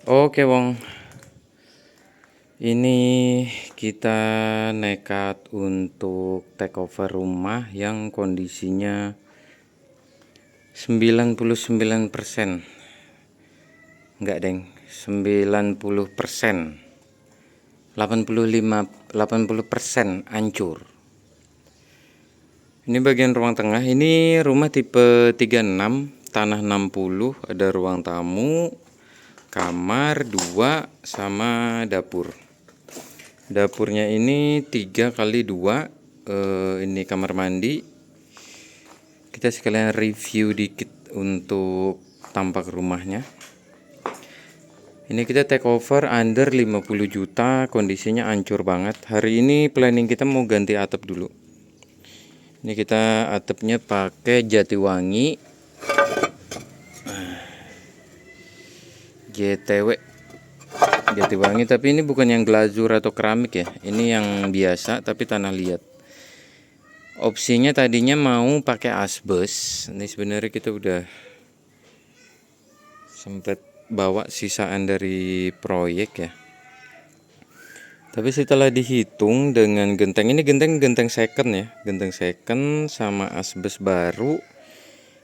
Oke Wong, ini kita nekat untuk take over rumah yang kondisinya 99%. Enggak deng, 90%. 80% hancur. Ini bagian ruang tengah, ini rumah tipe 36, tanah 60, ada ruang tamu, kamar 2 sama dapur. Dapurnya ini 3x2, ini kamar mandi. Kita sekalian review dikit untuk tampak rumahnya. Ini kita take over under 50 juta, kondisinya hancur banget. Hari ini planning kita mau ganti atap dulu. Ini kita atapnya pakai Jatiwangi JTW Jatiwangi, tapi ini bukan yang glazur atau keramik ya. Ini yang biasa tapi tanah liat. Opsinya tadinya mau pakai asbes. Ini sebenarnya kita udah sempat bawa sisaan dari proyek ya. Tapi setelah dihitung dengan genteng, ini genteng second ya, genteng second sama asbes baru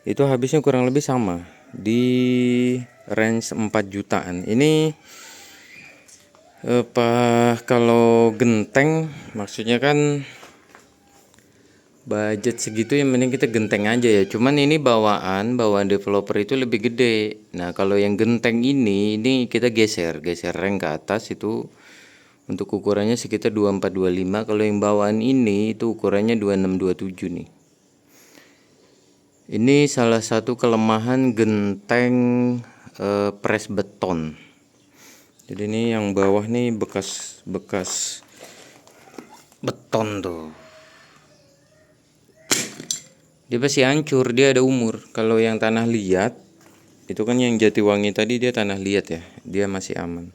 itu habisnya kurang lebih sama di range 4 jutaan. Ini kalau genteng maksudnya kan budget segitu, yang mending kita genteng aja ya. Cuman ini bawaan developer itu lebih gede. Nah kalau yang genteng ini kita geser rank ke atas, itu untuk ukurannya sekitar 24-25. Kalau yang bawaan ini itu ukurannya 26-27 nih. Ini salah satu kelemahan genteng press beton. Jadi ini yang bawah nih bekas beton tuh. Dia pasti hancur, dia ada umur. Kalau yang tanah liat itu kan yang Jatiwangi tadi dia tanah liat ya, dia masih aman.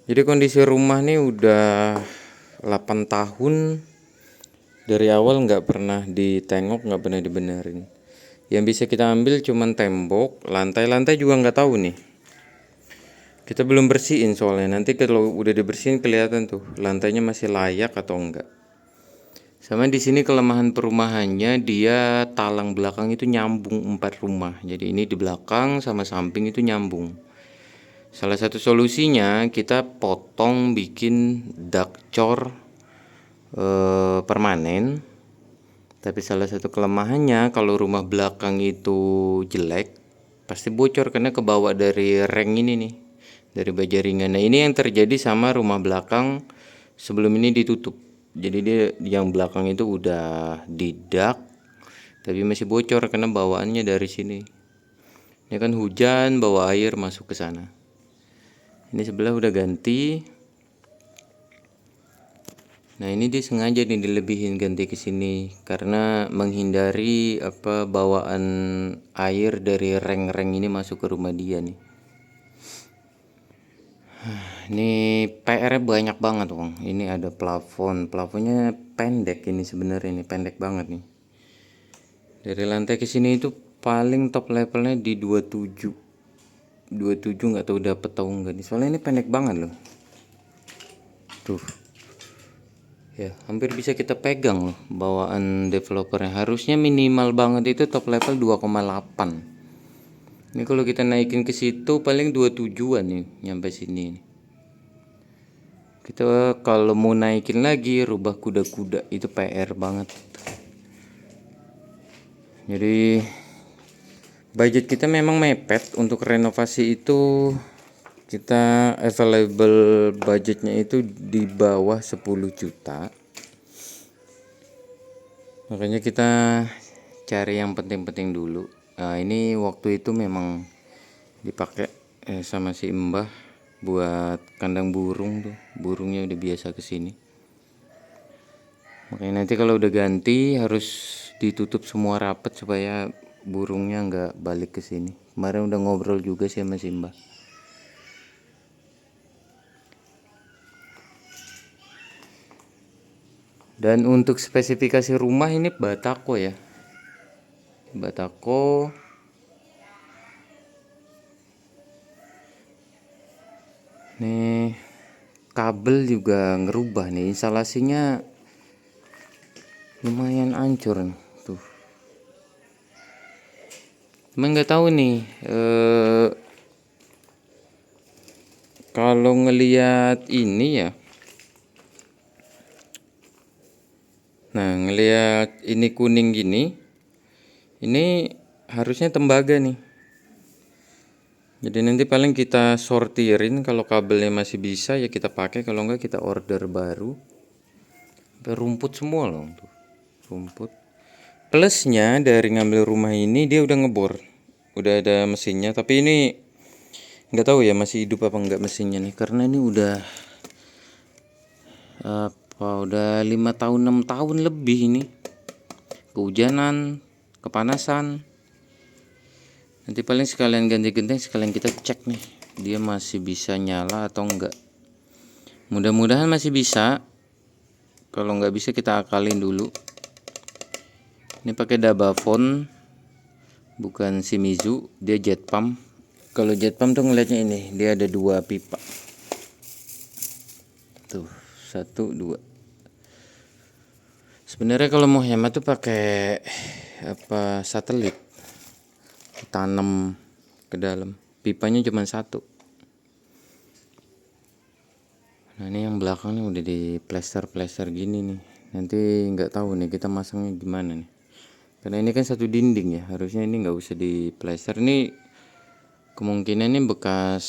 Jadi kondisi rumah nih udah 8 tahun dari awal, nggak pernah ditengok, nggak pernah dibenerin. Yang bisa kita ambil cuman tembok, lantai juga nggak tahu nih. Kita belum bersihin soalnya, nanti kalau udah dibersihin kelihatan tuh lantainya masih layak atau enggak. Sama di sini kelemahan perumahannya, dia talang belakang itu nyambung 4 rumah. Jadi ini di belakang sama samping itu nyambung. Salah satu solusinya kita potong, bikin dak cor permanen. Tapi salah satu kelemahannya kalau rumah belakang itu jelek pasti bocor karena kebawa dari reng ini nih, dari baja ringan. Nah ini yang terjadi sama rumah belakang sebelum ini ditutup. Jadi dia yang belakang itu udah didak tapi masih bocor karena bawaannya dari sini. Ini kan hujan bawa air masuk ke sana. Ini sebelah udah ganti. Nah ini dia sengaja nih dilebihin ganti ke sini karena menghindari bawaan air dari reng-reng ini masuk ke rumah dia nih. Ini PR-nya banyak banget Bang. Ini ada plafonnya pendek, ini sebenarnya ini pendek banget nih. Dari lantai ke sini itu paling top levelnya di 27 nggak tahu dapet tahu nggak nih, soalnya ini pendek banget loh tuh ya, hampir bisa kita pegang loh bawaan developernya. Harusnya minimal banget itu top level 2,8. Ini kalau kita naikin ke situ paling 27-an nih nyampe sini. Kita kalau mau naikin lagi rubah kuda-kuda itu PR banget. Jadi budget kita memang mepet untuk renovasi itu. Kita available budgetnya itu di bawah 10 juta. Makanya kita cari yang penting-penting dulu. Nah ini waktu itu memang dipakai sama si Mbah buat kandang burung tuh. Burungnya udah biasa kesini. Makanya nanti kalau udah ganti harus ditutup semua rapet supaya burungnya nggak balik ke sini. Kemarin udah ngobrol juga sih sama si Mbah. Dan untuk spesifikasi rumah ini batako ya. Batako. Nih kabel juga ngerubah nih, instalasinya lumayan hancur nih. Tuh. Cuman nggak tahu nih kalau ngelihat ini ya. Nah, ngelihat ini kuning gini, ini harusnya tembaga nih. Jadi nanti paling kita sortirin, kalau kabelnya masih bisa ya kita pakai, kalau enggak kita order baru. Rumput semua loh tuh. Rumput. Plusnya dari ngambil rumah ini dia udah ngebor. Udah ada mesinnya, tapi ini nggak tahu ya masih hidup apa enggak mesinnya nih, karena ini udah 5 tahun 6 tahun lebih ini. Kehujanan, kepanasan. Nanti paling sekalian ganti genteng, sekalian kita cek nih dia masih bisa nyala atau enggak. Mudah-mudahan masih bisa. Kalau nggak bisa kita akalin dulu. Ini pakai Dabafone, bukan Shimizu, dia jet pump. Kalau jet pump tuh ngeliatnya ini, dia ada 2 pipa. Tuh, 1, 2. Sebenarnya kalau mau hemat tuh pakai satelit, tanam ke dalam. Pipanya cuma 1. Nah ini yang belakang nih udah di plester gini nih. Nanti nggak tahu nih kita masangnya gimana nih. Karena ini kan satu dinding ya, harusnya ini nggak usah di plester. Ini kemungkinan ini bekas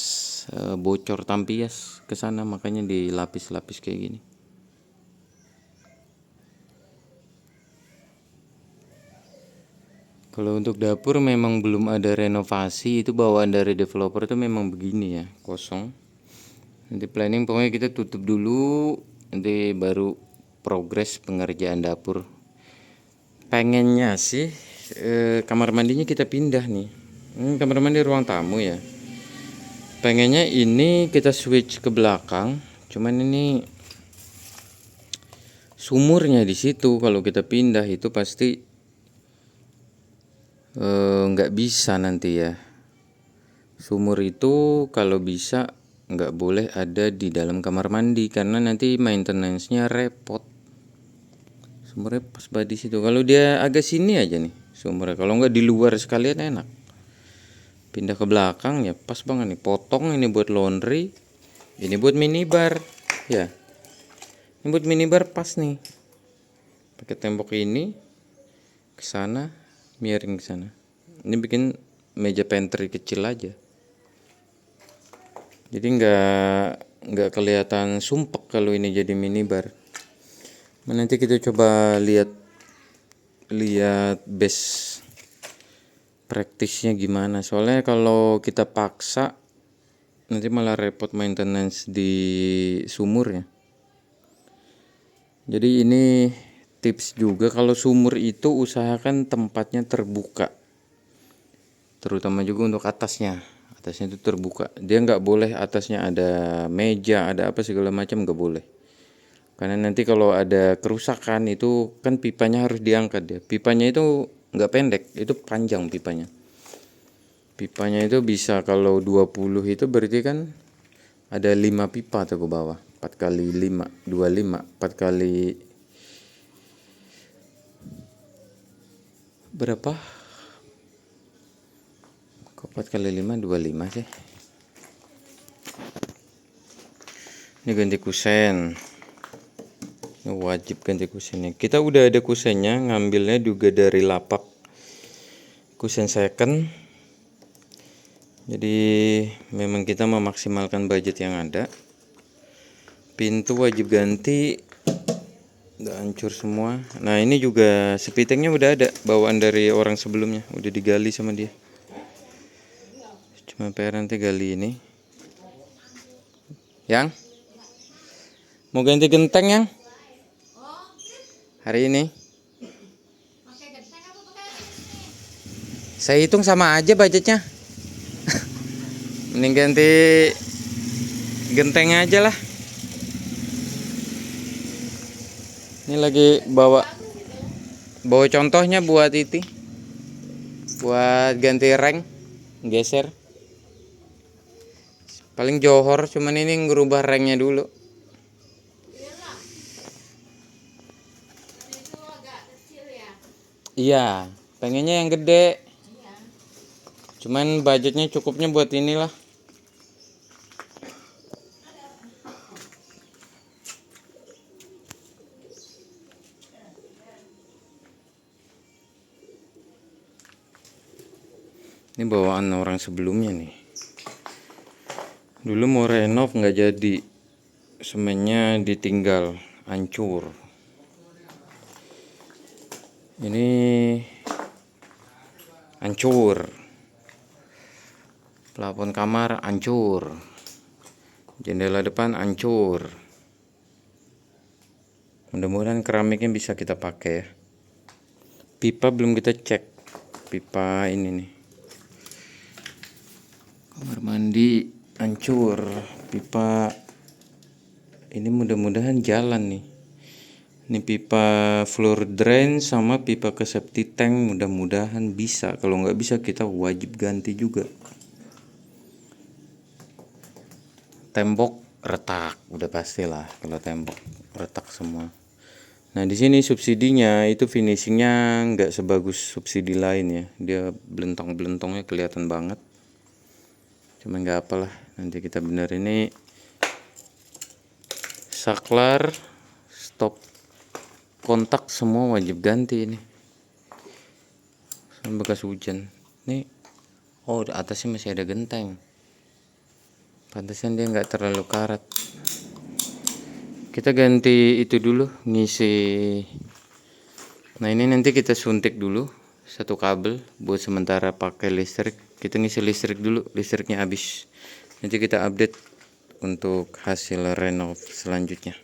bocor tampias ke sana, makanya dilapis-lapis kayak gini. Kalau untuk dapur memang belum ada renovasi, itu bawaan dari developer itu memang begini ya, kosong. Nanti planning pokoknya kita tutup dulu, nanti baru progres pengerjaan dapur. Pengennya sih kamar mandinya kita pindah nih. Kamar mandi ruang tamu ya. Pengennya ini kita switch ke belakang, cuman ini sumurnya di situ. Kalau kita pindah itu pasti nggak bisa nanti ya. Sumur itu kalau bisa nggak boleh ada di dalam kamar mandi, karena nanti maintenance-nya repot. Sumurnya pas banget di situ. Kalau dia agak sini aja nih sumurnya, kalau nggak di luar sekalian enak. Pindah ke belakang ya pas banget nih. Potong ini buat laundry, ini buat minibar ya. Ini buat minibar pas nih. Pakai tembok ini ke sana, miring ke sana. Ini bikin meja pantry kecil aja. Jadi nggak kelihatan sumpek kalau ini jadi minibar. Nanti kita coba lihat base praktisnya gimana. Soalnya kalau kita paksa nanti malah repot maintenance di sumurnya. Jadi ini tips juga, kalau sumur itu usahakan tempatnya terbuka, terutama juga untuk atasnya itu terbuka. Dia nggak boleh atasnya ada meja, ada apa segala macam, nggak boleh. Karena nanti kalau ada kerusakan itu kan pipanya harus diangkat ya. Pipanya itu nggak pendek, itu panjang pipanya. Pipanya itu bisa, kalau 20 itu berarti kan ada 5 pipa tuh ke bawah. 4 kali 5, 25, 4 kali berapa? Kok 4 kali 5, 25 sih. Ini ganti kusen. Ini wajib ganti kusennya. Kita udah ada kusennya, ngambilnya juga dari lapak kusen second. Jadi memang kita memaksimalkan budget yang ada. Pintu wajib ganti, udah hancur semua. Nah ini juga sepitengnya udah ada, bawaan dari orang sebelumnya, udah digali sama dia. Cuma PR nanti gali ini. Yang mau ganti genteng yang hari ini? Saya hitung sama aja budgetnya. Mending ganti genteng aja lah. Ini lagi bawa contohnya buat buat ganti reng, geser. Paling Johor, cuman ini ngerubah ranknya dulu. Iya, pengennya yang gede. Cuman budgetnya cukupnya buat inilah. Ini bawaan orang sebelumnya nih. Dulu mau renov nggak jadi, semennya ditinggal, hancur. Ini hancur, plafon kamar hancur, jendela depan hancur. Mudah-mudahan keramiknya bisa kita pakai ya. Pipa belum kita cek, pipa ini nih. Kamar mandi hancur, pipa ini mudah-mudahan jalan nih. Ini pipa floor drain sama pipa ke septic tank, mudah-mudahan bisa. Kalau nggak bisa kita wajib ganti juga. Tembok retak, udah pastilah kalau tembok retak semua. Nah di sini subsidinya itu finishingnya nggak sebagus subsidi lain ya. Dia belentong-belentongnya kelihatan banget. Cuma nggak apalah, nanti kita bener. Ini saklar, stop kontak semua wajib ganti ini. Bekas hujan. Nih, oh atasnya masih ada genteng. Pantesan dia nggak terlalu karat. Kita ganti itu dulu, ngisi. Nah ini nanti kita suntik dulu satu kabel buat sementara pakai listrik. Kita ngisi listrik dulu, listriknya habis. Nanti kita update untuk hasil renov selanjutnya.